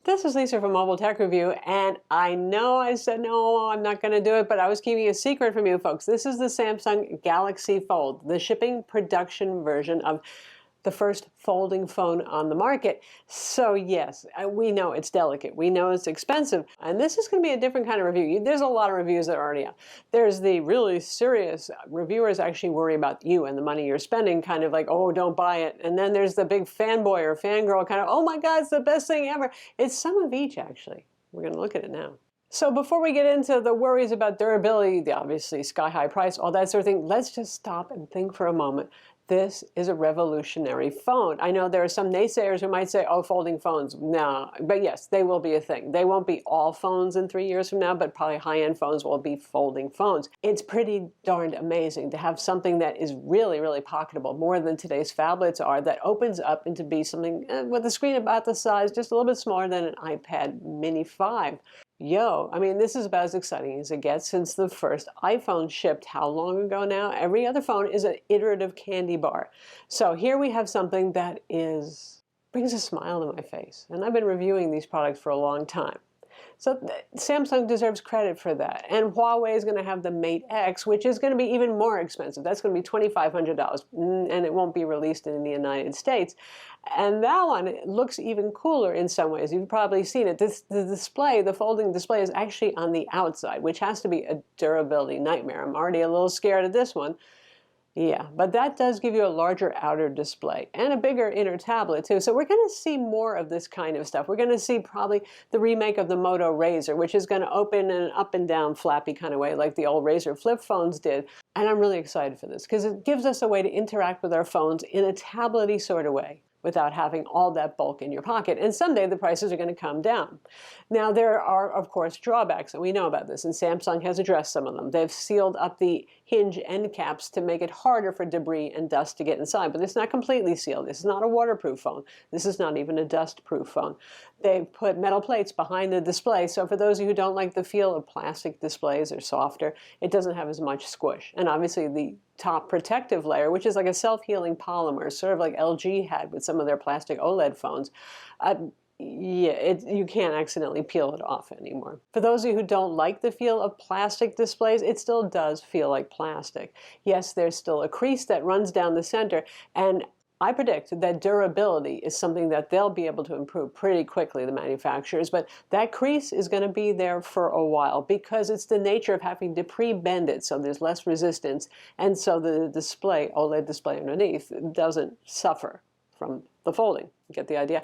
This is Lisa from Mobile Tech Review, and I know I said no, I'm not going to do it, but I was keeping a secret from you folks. This is the Samsung Galaxy Fold, the shipping production version of the first folding phone on the market. So yes, we know it's delicate. We know it's expensive. And this is going to be a different kind of review. There's a lot of reviews that are already out. There's the really serious reviewers actually worry about you and the money you're spending, kind of like, oh, don't buy it. And then there's the big fanboy or fangirl kind of, oh my God, it's the best thing ever. It's some of each, actually. We're going to look at it now. So before we get into the worries about durability, the obviously sky-high price, all that sort of thing, let's just stop and think for a moment. This is a revolutionary phone. I know there are some naysayers who might say, oh, folding phones. No, but yes, they will be a thing. They won't be all phones in 3 years from now, but probably high-end phones will be folding phones. It's pretty darned amazing to have something that is really, really pocketable, more than today's phablets are, that opens up into be something with a screen about the size, just a little bit smaller than an iPad Mini 5. Yo, I mean, this is about as exciting as it gets since the first iPhone shipped how long ago now? Every other phone is an iterative candy bar. So here we have something that brings a smile to my face. And I've been reviewing these products for a long time. So Samsung deserves credit for that. And Huawei is going to have the Mate X, which is going to be even more expensive. That's going to be $2,500, and it won't be released in the United States. And that one looks even cooler in some ways. You've probably seen it. The folding display is actually on the outside, which has to be a durability nightmare. I'm already a little scared of this one. Yeah, but that does give you a larger outer display and a bigger inner tablet too. So we're going to see more of this kind of stuff. We're going to see probably the remake of the Moto Razr, which is going to open in an up and down flappy kind of way like the old Razr flip phones did. And I'm really excited for this because it gives us a way to interact with our phones in a tablet-y sort of way, without having all that bulk in your pocket. And someday the prices are going to come down. Now there are, of course, drawbacks, and we know about this, and Samsung has addressed some of them. They've sealed up the hinge end caps to make it harder for debris and dust to get inside, but it's not completely sealed. This is not a waterproof phone. This is not even a dust-proof phone. They've put metal plates behind the display, so for those of you who don't like the feel of plastic displays, they're softer. It doesn't have as much squish. And obviously the top protective layer, which is like a self-healing polymer, sort of like LG had with some of their plastic OLED phones. You can't accidentally peel it off anymore. For those of you who don't like the feel of plastic displays, it still does feel like plastic. Yes, there's still a crease that runs down the center, and I predict that durability is something that they'll be able to improve pretty quickly, the manufacturers, but that crease is going to be there for a while because it's the nature of having to pre-bend it so there's less resistance, and so the display, OLED display underneath, doesn't suffer from the folding. You get the idea?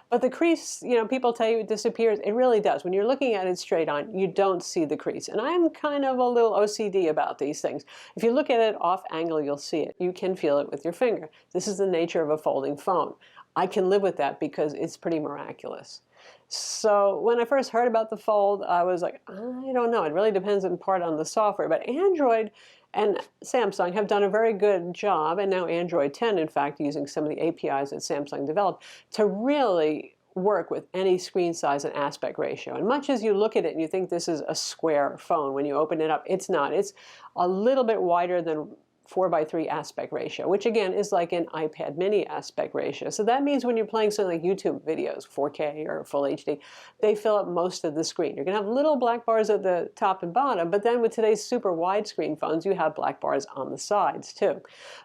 But the crease, you know, people tell you it disappears. It really does. When you're looking at it straight on, you don't see the crease. And I'm kind of a little OCD about these things. If you look at it off angle, you'll see it. You can feel it with your finger. This is the nature of a folding phone. I can live with that because it's pretty miraculous. So when I first heard about the Fold, I was like, I don't know. It really depends in part on the software. But Android and Samsung have done a very good job, and now Android 10, in fact, using some of the APIs that Samsung developed, to really work with any screen size and aspect ratio. And much as you look at it and you think this is a square phone, when you open it up, it's not. It's a little bit wider than 4:3 aspect ratio, which again is like an iPad mini aspect ratio. So that means when you're playing something like YouTube videos, 4K or full HD, they fill up most of the screen. You're going to have little black bars at the top and bottom, but then with today's super widescreen phones, you have black bars on the sides too.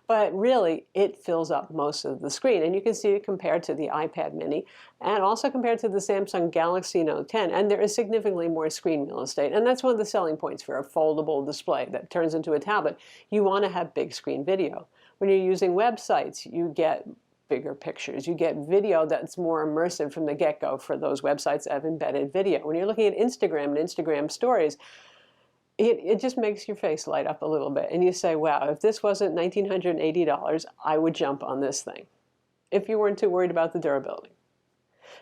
But really, it fills up most of the screen, and you can see it compared to the iPad mini and also compared to the Samsung Galaxy Note 10, and there is significantly more screen real estate, and that's one of the selling points for a foldable display that turns into a tablet. You want to have big screen video. When you're using websites, you get bigger pictures. You get video that's more immersive from the get-go for those websites that have embedded video. When you're looking at Instagram and Instagram stories, it just makes your face light up a little bit, and you say, wow, if this wasn't $1,980, I would jump on this thing, if you weren't too worried about the durability.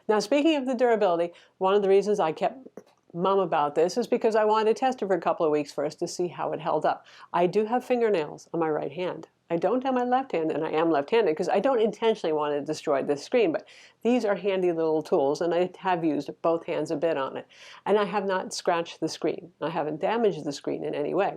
Now, speaking of the durability, one of the reasons I kept mum about this is because I wanted to test it for a couple of weeks first to see how it held up. I do have fingernails on my right hand. I don't have my left hand, and I am left-handed because I don't intentionally want to destroy this screen, but these are handy little tools, and I have used both hands a bit on it. And I have not scratched the screen. I haven't damaged the screen in any way.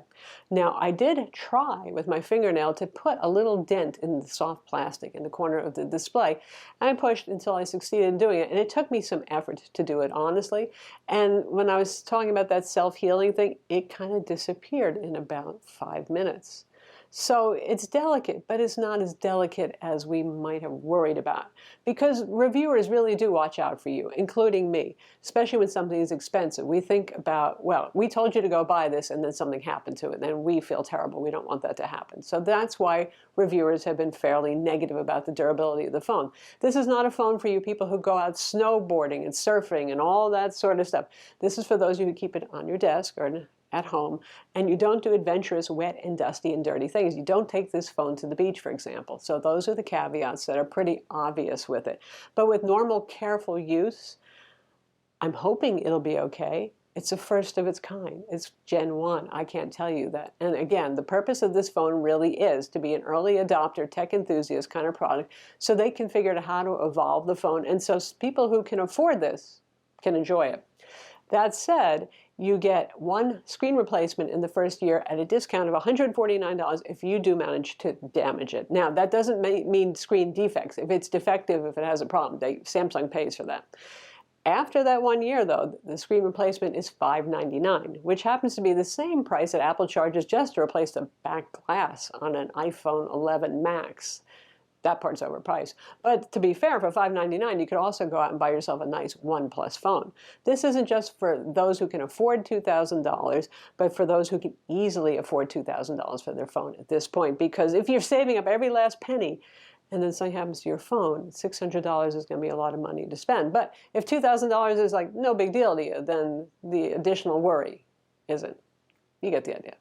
Now, I did try with my fingernail to put a little dent in the soft plastic in the corner of the display. And I pushed until I succeeded in doing it, and it took me some effort to do it, honestly. And when I was talking about that self-healing thing, it kind of disappeared in about 5 minutes. So it's delicate, but it's not as delicate as we might have worried about. Because reviewers really do watch out for you, including me, especially when something is expensive. We think about, well, we told you to go buy this and then something happened to it, and then we feel terrible. We don't want that to happen. So that's why reviewers have been fairly negative about the durability of the phone. This is not a phone for you people who go out snowboarding and surfing and all that sort of stuff. This is for those of you who keep it on your desk or at home, and you don't do adventurous, wet and dusty and dirty things. You don't take this phone to the beach, for example. So those are the caveats that are pretty obvious with it. But with normal, careful use, I'm hoping it'll be okay. It's the first of its kind. It's Gen 1. I can't tell you that. And again, the purpose of this phone really is to be an early adopter, tech enthusiast kind of product, so they can figure out how to evolve the phone, and so people who can afford this can enjoy it. That said, you get one screen replacement in the first year at a discount of $149 if you do manage to damage it. Now, that doesn't mean screen defects. If it's defective, if it has a problem, Samsung pays for that. After that 1 year, though, the screen replacement is $599, which happens to be the same price that Apple charges just to replace the back glass on an iPhone 11 Max. That part's overpriced. But to be fair, for $599, you could also go out and buy yourself a nice OnePlus phone. This isn't just for those who can afford $2,000, but for those who can easily afford $2,000 for their phone at this point. Because if you're saving up every last penny, and then something happens to your phone, $600 is going to be a lot of money to spend. But if $2,000 is like no big deal to you, then the additional worry isn't. You get the idea.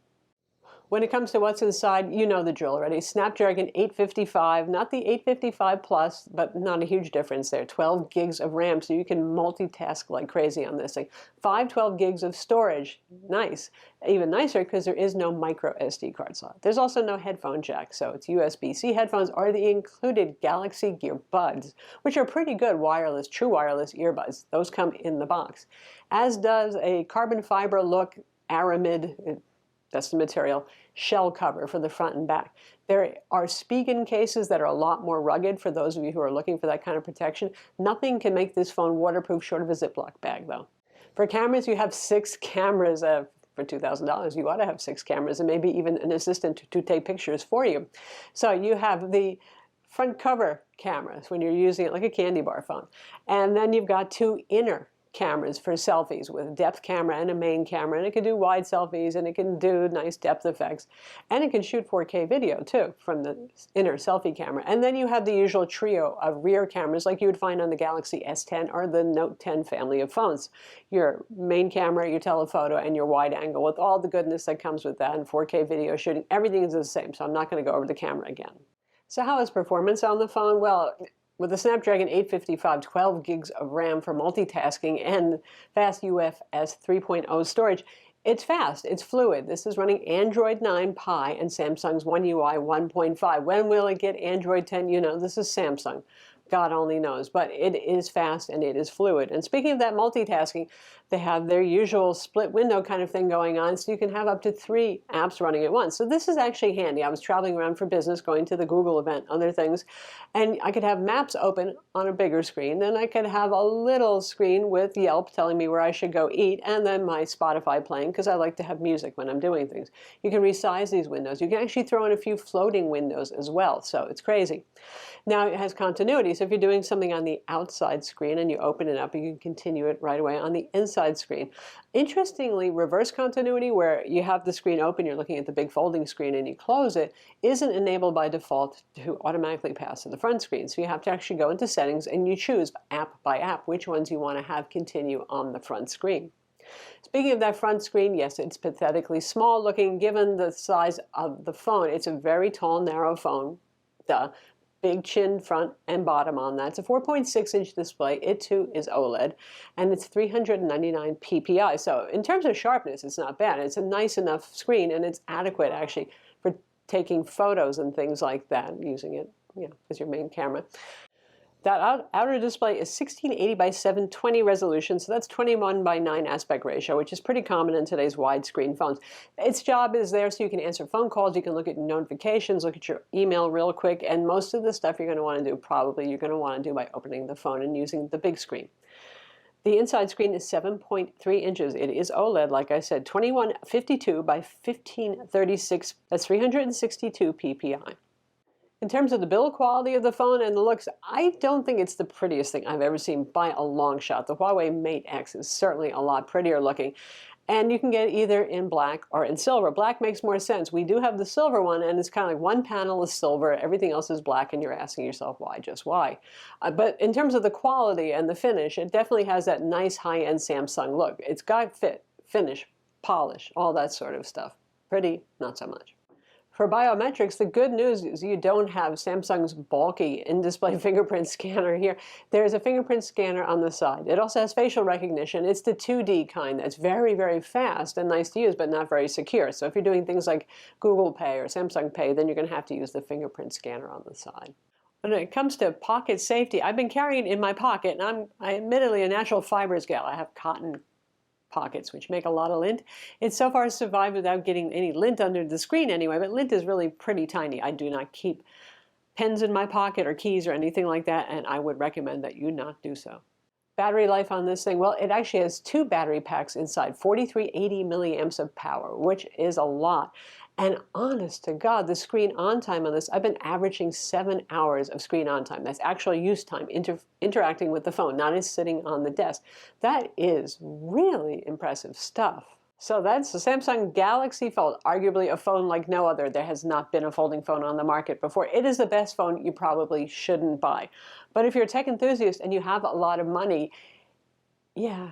When it comes to what's inside, you know the drill already. Snapdragon 855, not the 855 Plus, but not a huge difference there. 12 gigs of RAM, so you can multitask like crazy on this thing. 512 gigs of storage, nice. Even nicer because there is no micro SD card slot. There's also no headphone jack, so it's USB-C headphones or the included Galaxy Gear Buds, which are pretty good wireless, true wireless earbuds. Those come in the box. As does a carbon fiber look aramid, that's the material, shell cover for the front and back. There are Spigen cases that are a lot more rugged for those of you who are looking for that kind of protection. Nothing can make this phone waterproof short of a Ziploc bag, though. For cameras, you have 6 cameras. For $2,000, you ought to have 6 cameras and maybe even an assistant to take pictures for you. So you have the front cover cameras when you're using it like a candy bar phone. And then you've got 2 inner cameras for selfies with a depth camera and a main camera, and it can do wide selfies and it can do nice depth effects, and it can shoot 4K video too from the inner selfie camera. And then you have the usual trio of rear cameras like you would find on the Galaxy S10 or the Note 10 family of phones. Your main camera, your telephoto, and your wide angle with all the goodness that comes with that, and 4K video shooting. Everything is the same, so I'm not going to go over the camera again. So how is performance on the phone? Well, with the Snapdragon 855, 12 gigs of RAM for multitasking and fast UFS 3.0 storage, it's fast, it's fluid. This is running Android 9 Pie and Samsung's One UI 1.5. When will it get Android 10? You know, this is Samsung. God only knows, but it is fast and it is fluid. And speaking of that multitasking, they have their usual split window kind of thing going on, so you can have up to 3 apps running at once. So this is actually handy. I was traveling around for business, going to the Google event, other things, and I could have Maps open on a bigger screen, then I could have a little screen with Yelp telling me where I should go eat, and then my Spotify playing, because I like to have music when I'm doing things. You can resize these windows. You can actually throw in a few floating windows as well, so it's crazy. Now it has continuity, so if you're doing something on the outside screen and you open it up, you can continue it right away on the inside screen. Interestingly, reverse continuity, where you have the screen open, you're looking at the big folding screen and you close it, isn't enabled by default to automatically pass to the front screen. So you have to actually go into settings and you choose app by app which ones you want to have continue on the front screen. Speaking of that front screen, yes, it's pathetically small looking given the size of the phone. It's a very tall, narrow phone. Duh. Big chin front and bottom on that. It's a 4.6-inch display. It too is OLED, and it's 399 ppi. So in terms of sharpness, it's not bad. It's a nice enough screen, and it's adequate actually for taking photos and things like that, using it, as your main camera. That outer display is 1680 by 720 resolution, so that's 21 by 9 aspect ratio, which is pretty common in today's widescreen phones. Its job is there so you can answer phone calls, you can look at notifications, look at your email real quick, and most of the stuff you're going to want to do, probably you're going to want to do by opening the phone and using the big screen. The inside screen is 7.3 inches. It is OLED, like I said, 2152 by 1536. That's 362 ppi. In terms of the build quality of the phone and the looks, I don't think it's the prettiest thing I've ever seen by a long shot. The Huawei Mate X is certainly a lot prettier looking. And you can get it either in black or in silver. Black makes more sense. We do have the silver one, and it's kind of like one panel is silver, everything else is black, and you're asking yourself, why, just why? But in terms of the quality and the finish, it definitely has that nice high-end Samsung look. It's got fit, finish, polish, all that sort of stuff. Pretty, not so much. For biometrics, the good news is you don't have Samsung's bulky in-display fingerprint scanner here. There's a fingerprint scanner on the side. It also has facial recognition. It's the 2D kind that's very, very fast and nice to use, but not very secure. So if you're doing things like Google Pay or Samsung Pay, then you're going to have to use the fingerprint scanner on the side. When it comes to pocket safety, I've been carrying it in my pocket, and I'm admittedly a natural fibers gal. I have cotton pockets, which make a lot of lint. It so far survived without getting any lint under the screen anyway, but lint is really pretty tiny. I do not keep pens in my pocket or keys or anything like that, and I would recommend that you not do so. Battery life on this thing, well, it actually has 2 battery packs inside, 4380 milliamps of power, which is a lot. And honest to God, the screen on time on this, I've been averaging 7 hours of screen on time. That's actual use time, interacting with the phone, not as sitting on the desk. That is really impressive stuff. So that's the Samsung Galaxy Fold, arguably a phone like no other. There has not been a folding phone on the market before. It is the best phone you probably shouldn't buy. But if you're a tech enthusiast and you have a lot of money, yeah,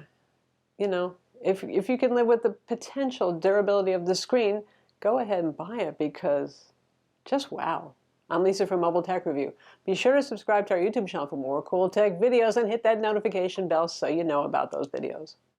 if you can live with the potential durability of the screen, go ahead and buy it, because just wow. I'm Lisa from Mobile Tech Review. Be sure to subscribe to our YouTube channel for more cool tech videos and hit that notification bell so you know about those videos.